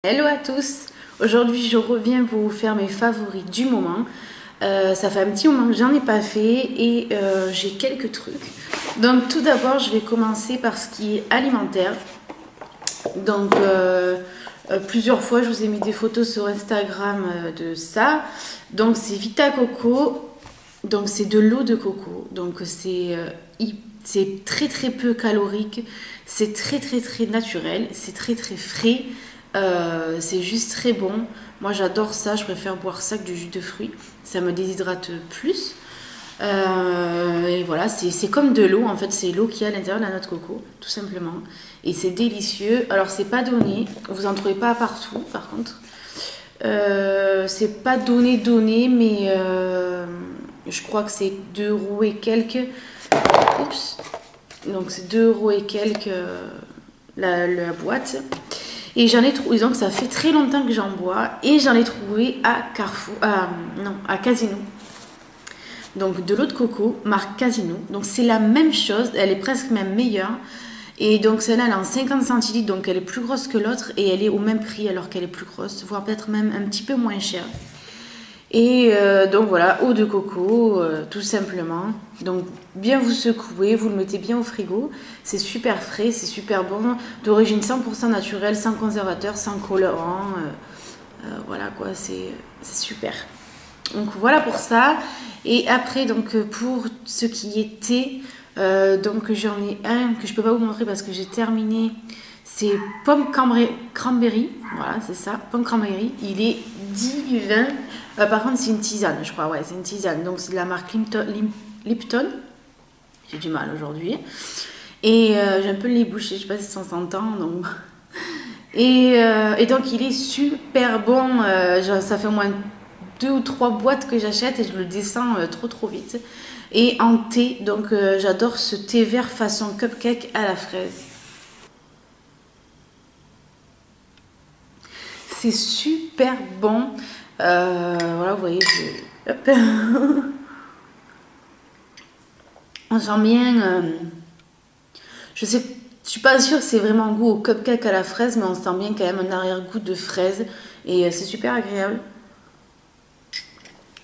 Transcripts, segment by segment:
Hello à tous, aujourd'hui je reviens pour vous faire mes favoris du moment. Ça fait un petit moment que j'en ai pas fait et j'ai quelques trucs. Donc tout d'abord je vais commencer par ce qui est alimentaire. Donc plusieurs fois je vous ai mis des photos sur Instagram de ça. Donc c'est Vita Coco, donc c'est de l'eau de coco. Donc c'est très très peu calorique, c'est très très très naturel, c'est très très frais. C'est juste très bon. Moi j'adore ça, je préfère boire ça que du jus de fruits. Ça me déshydrate plus. Et voilà, c'est comme de l'eau en fait, c'est l'eau qui est à l'intérieur de la noix de coco, tout simplement. Et c'est délicieux. Alors c'est pas donné, vous en trouvez pas partout par contre. C'est pas donné, mais je crois que c'est 2 euros et quelques. Oups. Donc c'est 2 euros et quelques la boîte. Et j'en ai trouvé, donc ça fait très longtemps que j'en bois, et j'en ai trouvé à Carrefour, à Casino. Donc de l'eau de coco, marque Casino. Donc c'est la même chose, elle est presque même meilleure. Et donc celle-là, elle est en 50 centilitres, donc elle est plus grosse que l'autre, et elle est au même prix alors qu'elle est plus grosse, voire peut-être même un petit peu moins chère. Et donc voilà, eau de coco, tout simplement. Donc bien vous secouez, vous le mettez bien au frigo. C'est super frais, c'est super bon. D'origine 100% naturelle, sans conservateur, sans colorant. Voilà quoi, c'est super. Donc voilà pour ça. Et après, donc pour ce qui est thé, donc j'en ai un que je peux pas vous montrer parce que j'ai terminé. C'est pomme cranberry, voilà c'est ça, pomme cranberry. Il est divin. Par contre c'est une tisane, je crois, ouais c'est une tisane. Donc c'est de la marque Lipton. J'ai du mal aujourd'hui. Et j'ai un peu les bouchées, je sais pas si ça s'entend. Donc... Et donc il est super bon. Ça fait au moins 2 ou 3 boîtes que j'achète et je le descends trop vite. Et en thé, donc j'adore ce thé vert façon cupcake à la fraise. C'est super bon. Voilà, vous voyez, hop. On sent bien. Je suis pas sûre que c'est vraiment un goût au cupcake à la fraise, mais on sent bien quand même un arrière-goût de fraise. Et c'est super agréable.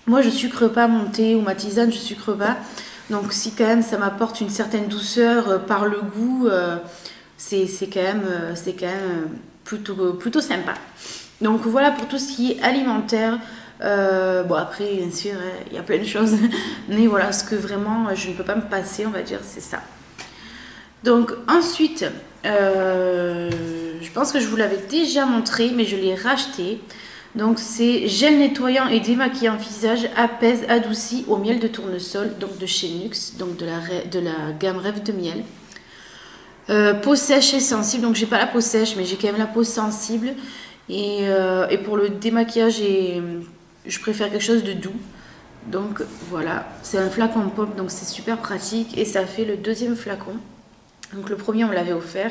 Moi, je sucre pas mon thé ou ma tisane, je sucre pas. Donc, si quand même ça m'apporte une certaine douceur par le goût, c'est quand même plutôt sympa. Donc voilà pour tout ce qui est alimentaire. Bon après bien sûr il y a plein de choses, mais voilà ce que vraiment je ne peux pas me passer, on va dire, c'est ça. Donc ensuite, je pense que je vous l'avais déjà montré, mais je l'ai racheté. Donc c'est gel nettoyant et démaquillant visage apaise adouci au miel de tournesol, donc de chez Nuxe, donc de la gamme Rêve de miel. Peau sèche et sensible, donc j'ai pas la peau sèche, mais j'ai quand même la peau sensible. Et pour le démaquillage, je préfère quelque chose de doux. Donc voilà, c'est un flacon pop, donc c'est super pratique. Et ça fait le deuxième flacon. Donc le premier, on me l'avait offert.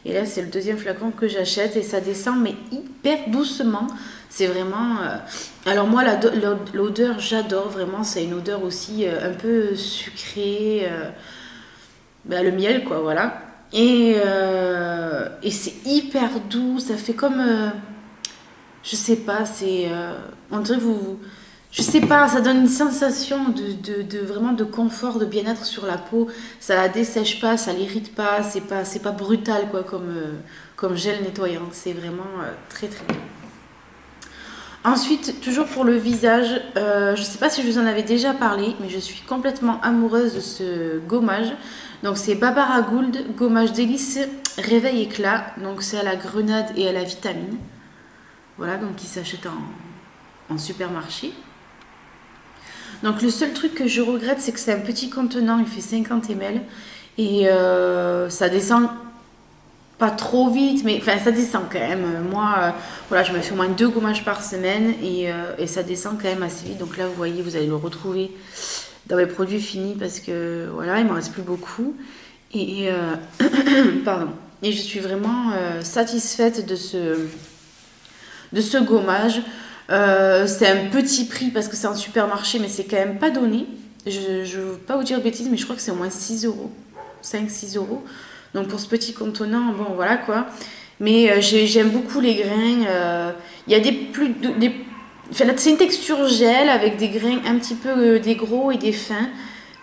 Et là, c'est le deuxième flacon que j'achète. Et ça descend, mais hyper doucement. C'est vraiment... Alors moi, l'odeur, j'adore vraiment. C'est une odeur aussi un peu sucrée. Le miel, quoi, voilà. Et c'est hyper doux. Ça fait comme... je sais pas, c'est... on dirait je sais pas, ça donne une sensation vraiment de confort, de bien-être sur la peau. Ça la dessèche pas, ça l'irrite pas, c'est pas brutal quoi comme gel nettoyant. C'est vraiment très très bien. Ensuite, toujours pour le visage, je sais pas si je vous en avais déjà parlé, mais je suis complètement amoureuse de ce gommage. Donc c'est Barbara Gould, gommage délice, réveil éclat. Donc c'est à la grenade et à la vitamine. Voilà, donc il s'achète en supermarché. Donc le seul truc que je regrette, c'est que c'est un petit contenant, il fait 50 ml. Et ça descend pas trop vite, mais enfin ça descend quand même. Moi, voilà, je me fais au moins 2 gommages par semaine et ça descend quand même assez vite. Donc là, vous voyez, vous allez le retrouver dans mes produits finis parce que voilà, il m'en reste plus beaucoup. Et pardon. Et je suis vraiment satisfaite de ce gommage. C'est un petit prix parce que c'est en supermarché, mais c'est quand même pas donné. Je ne veux pas vous dire de bêtises, mais je crois que c'est au moins 6 euros, 5-6 euros. Donc pour ce petit contenant, bon voilà quoi. Mais j'aime beaucoup les grains. Il y a enfin, c'est une texture gel avec des grains un petit peu des gros et des fins.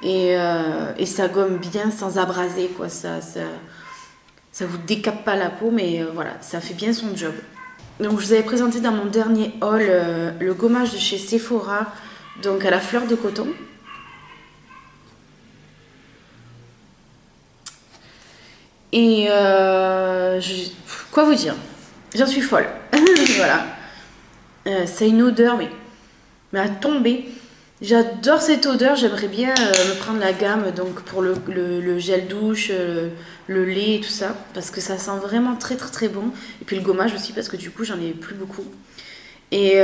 Et ça gomme bien sans abraser, quoi. Ça vous décape pas la peau, mais voilà, ça fait bien son job. Donc je vous avais présenté dans mon dernier haul le gommage de chez Sephora, donc à la fleur de coton. Et quoi vous dire? J'en suis folle. Voilà. Ça a une odeur, mais à tomber. J'adore cette odeur. J'aimerais bien me prendre la gamme donc pour le gel douche, le lait et tout ça. Parce que ça sent vraiment très très très bon. Et puis le gommage aussi parce que du coup j'en ai plus beaucoup. Et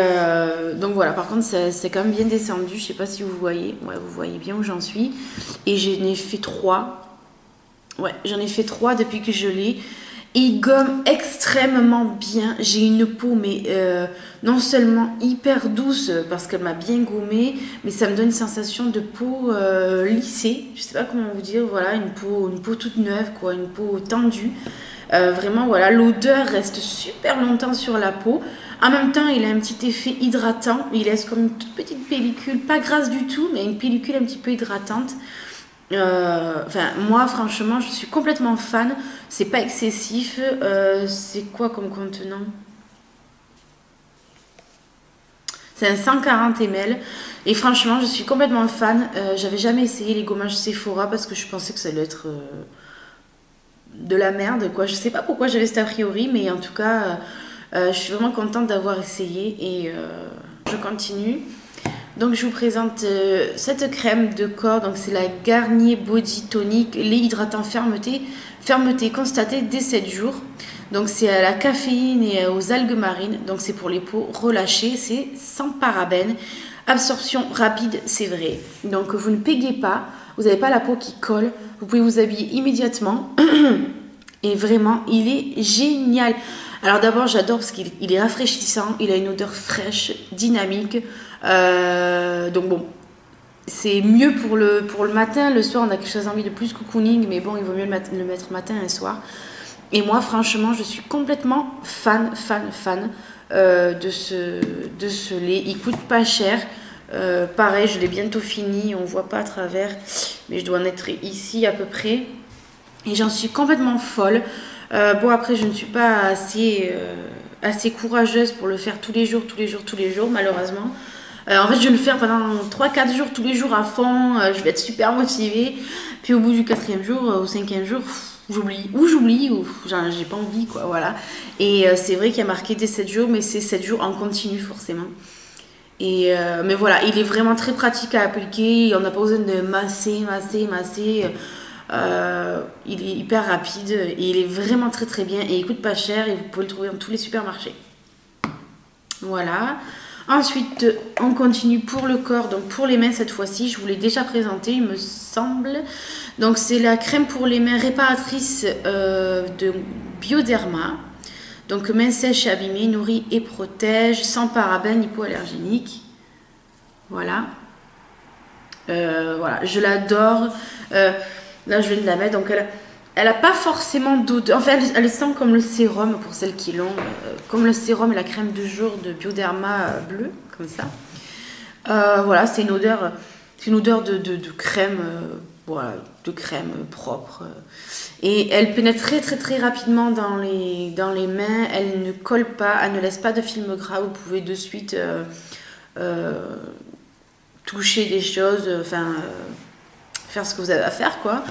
donc voilà, par contre c'est quand même bien descendu. Je sais pas si vous voyez. Ouais, vous voyez bien où j'en suis. Et j'en ai fait 3. Ouais, j'en ai fait 3 depuis que je l'ai. Il gomme extrêmement bien. J'ai une peau, mais non seulement hyper douce parce qu'elle m'a bien gommée, mais ça me donne une sensation de peau lissée. Je sais pas comment vous dire. Voilà, une peau toute neuve, quoi, une peau tendue. Vraiment, voilà, l'odeur reste super longtemps sur la peau. En même temps, il a un petit effet hydratant. Il laisse comme une toute petite pellicule, pas grasse du tout, mais une pellicule un petit peu hydratante. Enfin, moi, franchement, je suis complètement fan. C'est pas excessif. C'est quoi comme contenant? C'est un 140 ml. Et franchement, je suis complètement fan. J'avais jamais essayé les gommages Sephora parce que je pensais que ça allait être de la merde, quoi. Je sais pas pourquoi j'avais cet a priori, mais en tout cas, je suis vraiment contente d'avoir essayé et je continue. Donc je vous présente cette crème de corps, donc c'est la Garnier Body Tonic, lait hydratant fermeté constatée dès 7 jours. Donc c'est à la caféine et aux algues marines, donc c'est pour les peaux relâchées, c'est sans parabènes, absorption rapide, c'est vrai. Donc vous ne payez pas, vous n'avez pas la peau qui colle, vous pouvez vous habiller immédiatement et vraiment il est génial. Alors d'abord j'adore parce qu'il est rafraîchissant, il a une odeur fraîche, dynamique. Donc bon, c'est mieux pour le matin. Le soir on a quelque chose envie de plus cocooning, mais bon il vaut mieux le mettre matin et soir. Et moi franchement je suis complètement fan de ce lait. Il coûte pas cher. Pareil, je l'ai bientôt fini, on voit pas à travers, mais je dois en être ici à peu près. Et j'en suis complètement folle. Bon après je ne suis pas assez courageuse pour le faire tous les jours malheureusement. En fait je vais le faire pendant 3-4 jours tous les jours à fond, je vais être super motivée. Puis au bout du 4e jour, au 5e jour, j'oublie ou j'ai pas envie quoi, voilà. Et c'est vrai qu'il y a marqué dès 7 jours, mais c'est 7 jours en continu forcément. Et mais voilà, il est vraiment très pratique à appliquer, on n'a pas besoin de masser. Il est hyper rapide et il est vraiment très très bien et il coûte pas cher et vous pouvez le trouver dans tous les supermarchés. Voilà. Ensuite, on continue pour le corps, donc pour les mains cette fois-ci, je vous l'ai déjà présenté, il me semble. Donc c'est la crème pour les mains réparatrice de Bioderma. Donc mains sèches et abîmées, nourrit et protège, sans parabènes, hypoallergénique. Voilà. Voilà, je l'adore. Là, je viens de la mettre, donc elle a pas forcément d'odeur. Enfin, elle sent comme le sérum pour celles qui l'ont, comme le sérum et la crème de jour de Bioderma bleue, comme ça. Voilà, c'est une odeur de crème, voilà, de crème propre. Et elle pénètre très très très rapidement dans les mains. Elle ne colle pas, elle ne laisse pas de film gras. Vous pouvez de suite toucher des choses, enfin faire ce que vous avez à faire quoi.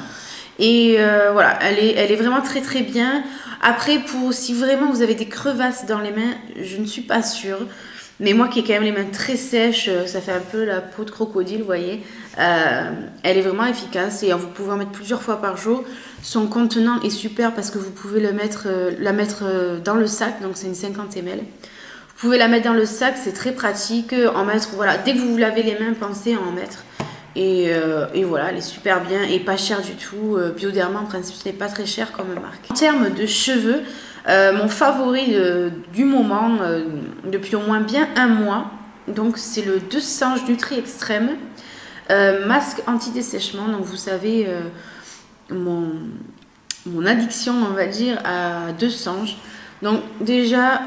Et voilà, elle est vraiment très très bien. Après, si vraiment vous avez des crevasses dans les mains, je ne suis pas sûre, mais moi qui ai quand même les mains très sèches, ça fait un peu la peau de crocodile, vous voyez, elle est vraiment efficace et vous pouvez en mettre plusieurs fois par jour. Son contenant est super parce que vous pouvez la mettre dans le sac, donc c'est une 50 ml. Vous pouvez la mettre dans le sac, c'est très pratique. En mettre, voilà, dès que vous vous lavez les mains, pensez à en mettre. Et voilà, elle est super bien et pas chère du tout. Bioderma en principe ce n'est pas très cher comme marque. En termes de cheveux, mon favori du moment depuis au moins bien un mois, donc c'est le 2 Nutri Extrême masque anti-dessèchement. Donc vous savez mon addiction on va dire à 2 singes. Donc déjà,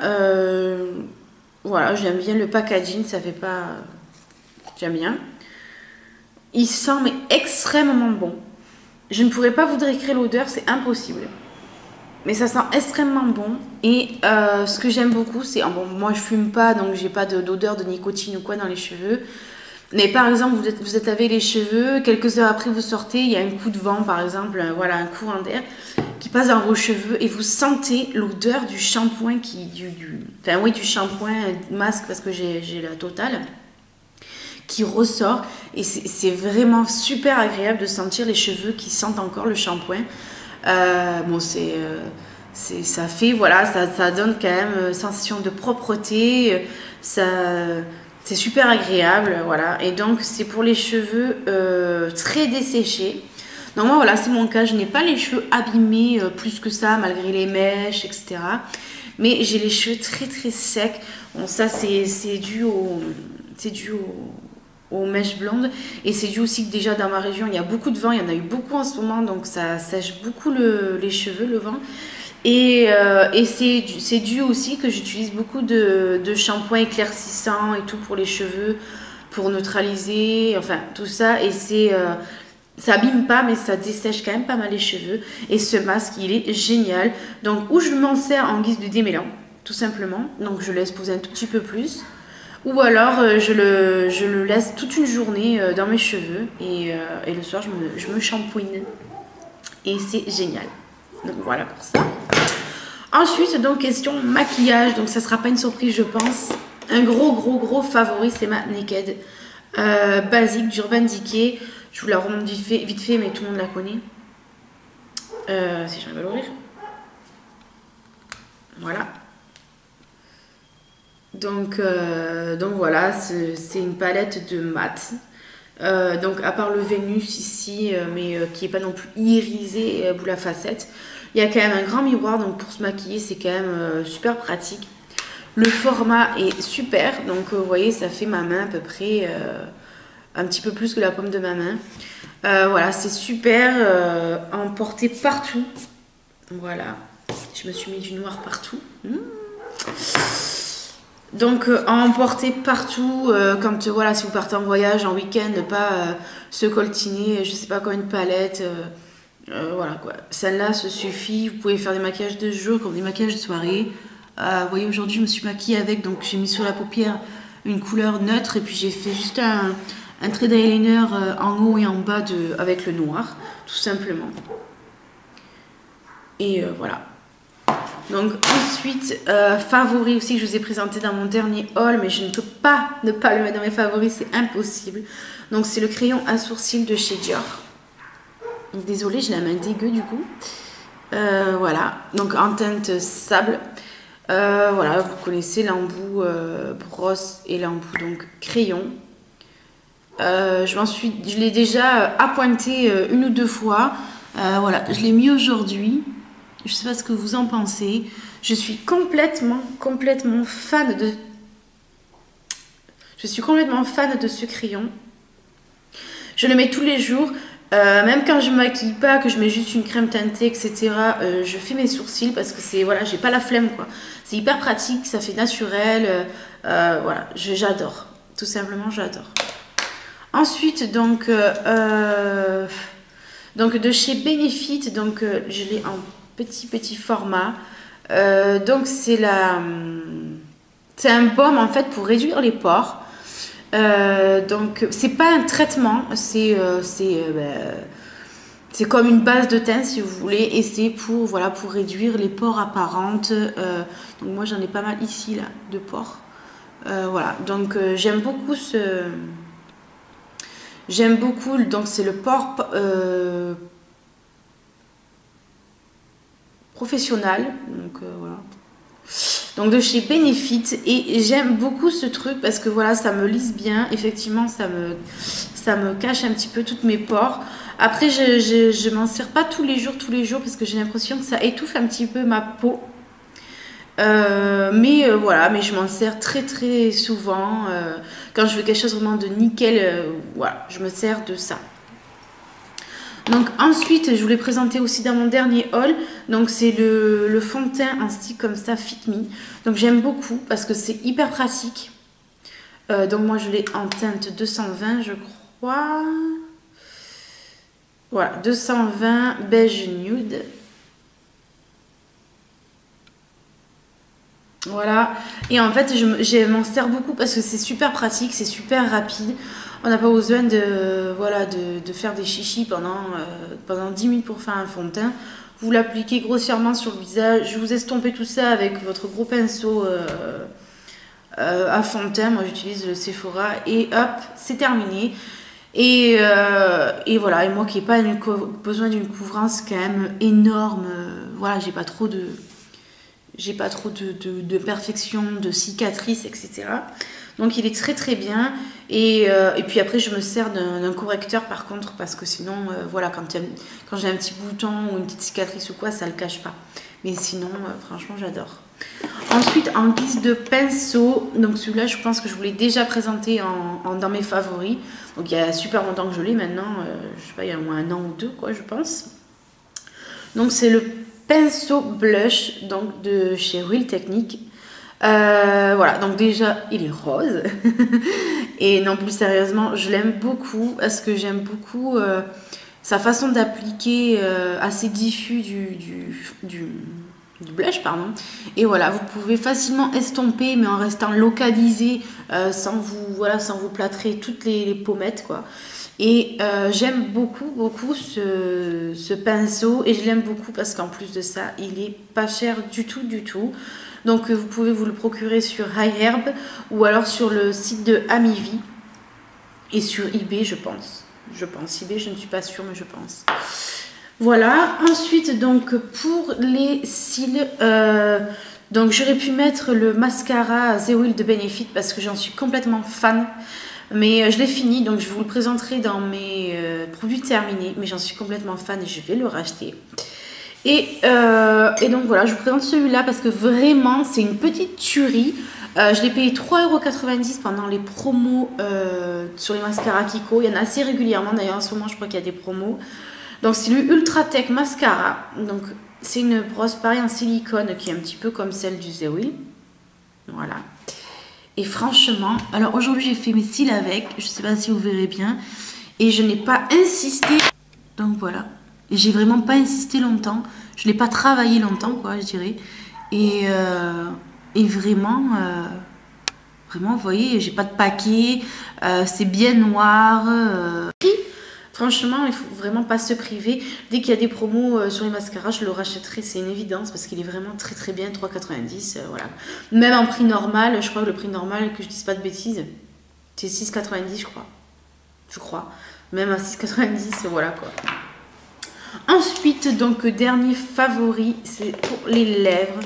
voilà, j'aime bien le packaging, ça fait pas... J'aime bien. Il sent mais extrêmement bon. Je ne pourrais pas vous décrire l'odeur, c'est impossible. Mais ça sent extrêmement bon. Et ce que j'aime beaucoup, c'est... Bon, moi, je fume pas, donc j'ai pas d'odeur de nicotine ou quoi dans les cheveux. Mais par exemple, vous êtes lavé les cheveux, quelques heures après vous sortez, il y a un coup de vent par exemple, voilà, un courant d'air qui passe dans vos cheveux et vous sentez l'odeur du shampoing enfin oui, du shampoing masque parce que j'ai la totale qui ressort et c'est vraiment super agréable de sentir les cheveux qui sentent encore le shampoing. Bon, ça fait, voilà, ça donne quand même une sensation de propreté, c'est super agréable, voilà. Et donc, c'est pour les cheveux très desséchés. Donc, moi, voilà, c'est mon cas. Je n'ai pas les cheveux abîmés plus que ça, malgré les mèches, etc. Mais j'ai les cheveux très, très secs. Bon, ça, c'est dû aux mèches blondes. Et c'est dû aussi que déjà, dans ma région, il y a beaucoup de vent. Il y en a eu beaucoup en ce moment. Donc, ça sèche beaucoup les cheveux, le vent. Et c'est dû aussi que j'utilise beaucoup de shampoings éclaircissants et tout pour les cheveux, pour neutraliser, enfin tout ça. Et ça abîme pas, mais ça dessèche quand même pas mal les cheveux. Et ce masque, il est génial. Donc, ou je m'en sers en guise de démêlant, tout simplement. Donc, je laisse poser un tout petit peu plus. Ou alors, je le laisse toute une journée dans mes cheveux. Et le soir, je me shampooine. Et c'est génial. Donc, voilà pour ça. Ensuite, donc, question maquillage. Donc, ça sera pas une surprise, je pense. Un gros favori, c'est ma Naked basique d'Urban Decay. Je vous la remonte vite fait, mais tout le monde la connaît. Si j'arrive à l'ouvrir. Voilà. Donc voilà, c'est une palette de mat. Donc, à part le Vénus ici, mais qui n'est pas non plus irisé bout la facette. Il y a quand même un grand miroir, donc pour se maquiller, c'est quand même super pratique. Le format est super, donc vous voyez, ça fait ma main à peu près, un petit peu plus que la paume de ma main. Voilà, c'est super, à emporter partout. Voilà, je me suis mis du noir partout. Donc, à emporter partout, quand voilà, si vous partez en voyage, en week-end, ne pas se coltiner, je sais pas quoi, une palette. Voilà quoi, celle-là se suffit. Vous pouvez faire des maquillages de jour comme des maquillages de soirée. Vous voyez, aujourd'hui je me suis maquillée avec, donc j'ai mis sur la paupière une couleur neutre et puis j'ai fait juste un trait d'eyeliner en haut et en bas avec le noir, tout simplement. Et voilà. Donc ensuite, favori aussi que je vous ai présenté dans mon dernier haul, mais je ne peux pas ne pas le mettre dans mes favoris, c'est impossible. Donc c'est le crayon à sourcils de chez Dior. Désolée, j'ai la main dégueu du coup. Voilà, donc en teinte sable. Voilà, vous connaissez l'embout brosse et l'embout donc crayon. Je l'ai déjà appointé une ou deux fois. Voilà, je l'ai mis aujourd'hui. Je sais pas ce que vous en pensez. Je suis complètement fan de... Je suis complètement fan de ce crayon. Je le mets tous les jours. Même quand je ne me maquille pas, que je mets juste une crème teintée, etc. Je fais mes sourcils parce que c'est... Voilà, j'ai pas la flemme, quoi. C'est hyper pratique, ça fait naturel. Voilà, j'adore. Tout simplement, j'adore. Ensuite, donc de chez Benefit, donc je l'ai en petit format. Donc c'est un baume en fait pour réduire les pores. Donc c'est pas un traitement, c'est comme une base de teint si vous voulez, et c'est pour voilà, pour réduire les pores apparentes. Donc moi j'en ai pas mal ici là de pores. Voilà, donc j'aime beaucoup donc c'est le pore professionnel, donc voilà. Donc de chez Benefit, et j'aime beaucoup ce truc parce que voilà, ça me lisse bien, effectivement ça me cache un petit peu toutes mes pores. Après je m'en sers pas tous les jours parce que j'ai l'impression que ça étouffe un petit peu ma peau. Voilà, mais je m'en sers très souvent quand je veux quelque chose vraiment de nickel, voilà, je me sers de ça. Donc ensuite, je voulais présenter aussi dans mon dernier haul. Donc c'est le fond de teint en stick comme ça, Fit Me. Donc j'aime beaucoup parce que c'est hyper pratique. Donc moi je l'ai en teinte 220 je crois. Voilà, 220 beige nude. Voilà, et en fait je m'en sers beaucoup parce que c'est super pratique, c'est super rapide. On n'a pas besoin de, voilà, de faire des chichis pendant 10 minutes pour faire un fond de teint. Vous l'appliquez grossièrement sur le visage, vous estompez tout ça avec votre gros pinceau à fond de teint. Moi j'utilise le Sephora et hop, c'est terminé. Et voilà, et moi qui n'ai pas besoin d'une couvrance quand même énorme, voilà, j'ai pas trop de perfection, de cicatrices, etc. Donc il est très très bien. Et puis après je me sers d'un correcteur par contre, parce que sinon, voilà, quand j'ai un petit bouton ou une petite cicatrice ou quoi, ça le cache pas. Mais sinon, franchement, j'adore. Ensuite, en guise de pinceau, donc celui-là, je pense que je vous l'ai déjà présenté dans mes favoris. Donc il y a super longtemps que je l'ai maintenant, je sais pas, il y a au moins 1 an ou 2, quoi, je pense. Donc c'est le pinceau blush donc de chez Real Technique. Voilà, donc déjà il est rose. Et non, plus sérieusement, je l'aime beaucoup parce que j'aime beaucoup sa façon d'appliquer assez diffus du blush, pardon. Et voilà, vous pouvez facilement estomper mais en restant localisé, sans vous plâtrer toutes les pommettes, quoi. Et j'aime beaucoup ce pinceau, et je l'aime beaucoup parce qu'en plus de ça, il est pas cher du tout. Donc vous pouvez vous le procurer sur iHerb ou alors sur le site de Amivi et sur eBay, je pense. eBay, je ne suis pas sûre, mais je pense. Voilà. Ensuite, donc pour les cils, donc j'aurais pu mettre le mascara The Oil de Benefit parce que j'en suis complètement fan. Mais je l'ai fini, donc je vous le présenterai dans mes produits terminés. Mais j'en suis complètement fan et je vais le racheter. Et donc voilà, je vous présente celui-là parce que vraiment, c'est une petite tuerie. Je l'ai payé 3,90 € pendant les promos sur les mascaras Kiko. Il y en a assez régulièrement, d'ailleurs en ce moment je crois qu'il y a des promos. Donc c'est le Ultra Tech Mascara. Donc c'est une brosse pareil en silicone qui est un petit peu comme celle du The Oil. Voilà. Et franchement, alors aujourd'hui j'ai fait mes cils avec, je sais pas si vous verrez bien, et je n'ai pas insisté, donc voilà, j'ai vraiment pas insisté longtemps, je l'ai pas travaillé longtemps, quoi, je dirais, et vraiment, vous voyez, j'ai pas de paquet, c'est bien noir, franchement, il faut vraiment pas se priver. Dès qu'il y a des promos sur les mascaras, je le rachèterai, c'est une évidence parce qu'il est vraiment très très bien, 3,90 €, voilà. Même en prix normal, je crois que le prix normal, que je dise pas de bêtises, c'est 6,90 € je crois. Même à 6,90 €, voilà quoi. Ensuite, donc dernier favori, c'est pour les lèvres.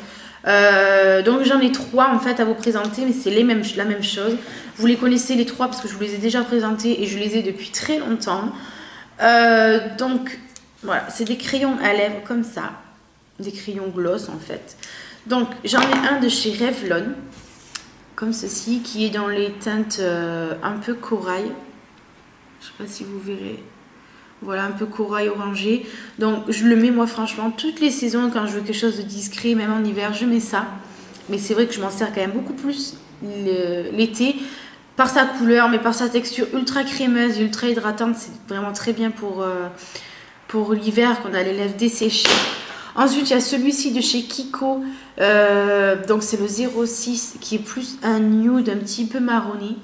Donc j'en ai 3 en fait à vous présenter, mais c'est la même chose. Vous les connaissez les 3 parce que je vous les ai déjà présentés et je les ai depuis très longtemps. Donc voilà, c'est des crayons à lèvres comme ça, des crayons gloss en fait. Donc j'en ai un de chez Revlon, comme ceci, qui est dans les teintes un peu corail. Je sais pas si vous verrez. Voilà, un peu corail orangé. Donc je le mets moi franchement toutes les saisons quand je veux quelque chose de discret, même en hiver je mets ça. Mais c'est vrai que je m'en sers quand même beaucoup plus l'été. Par sa couleur, mais par sa texture ultra crémeuse, ultra hydratante, c'est vraiment très bien pour l'hiver quand on a les lèvres desséchées. Ensuite, il y a celui-ci de chez Kiko, donc c'est le 06 qui est plus un nude un petit peu marronné.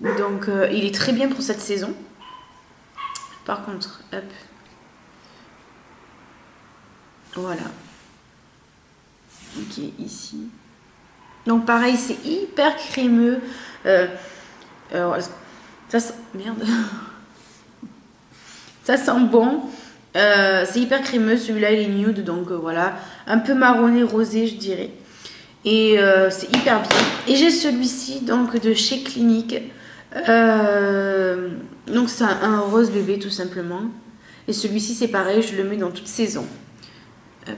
Donc il est très bien pour cette saison. Par contre, hop, voilà, ok, ici. Donc pareil, c'est hyper crémeux. Merde. Ça sent bon. C'est hyper crémeux. Celui-là, il est nude. Donc voilà. Un peu marronné, rosé, je dirais. Et c'est hyper bien. Et j'ai celui-ci, donc de chez Clinique. Donc c'est un rose bébé, tout simplement. Et celui-ci, c'est pareil. Je le mets dans toute saison. Hop.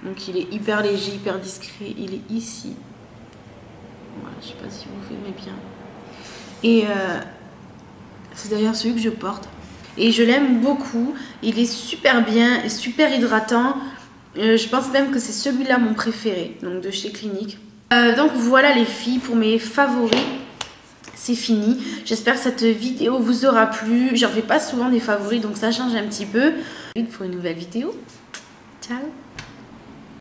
Donc il est hyper léger, hyper discret. Il est ici. Voilà, je sais pas si vous verrez bien. Et c'est d'ailleurs celui que je porte. Et je l'aime beaucoup. Il est super bien et super hydratant. Je pense même que c'est celui-là mon préféré, donc de chez Clinique. Donc voilà les filles pour mes favoris. C'est fini. J'espère que cette vidéo vous aura plu. J'en fais pas souvent des favoris, donc ça change un petit peu. Pour une nouvelle vidéo. Ciao!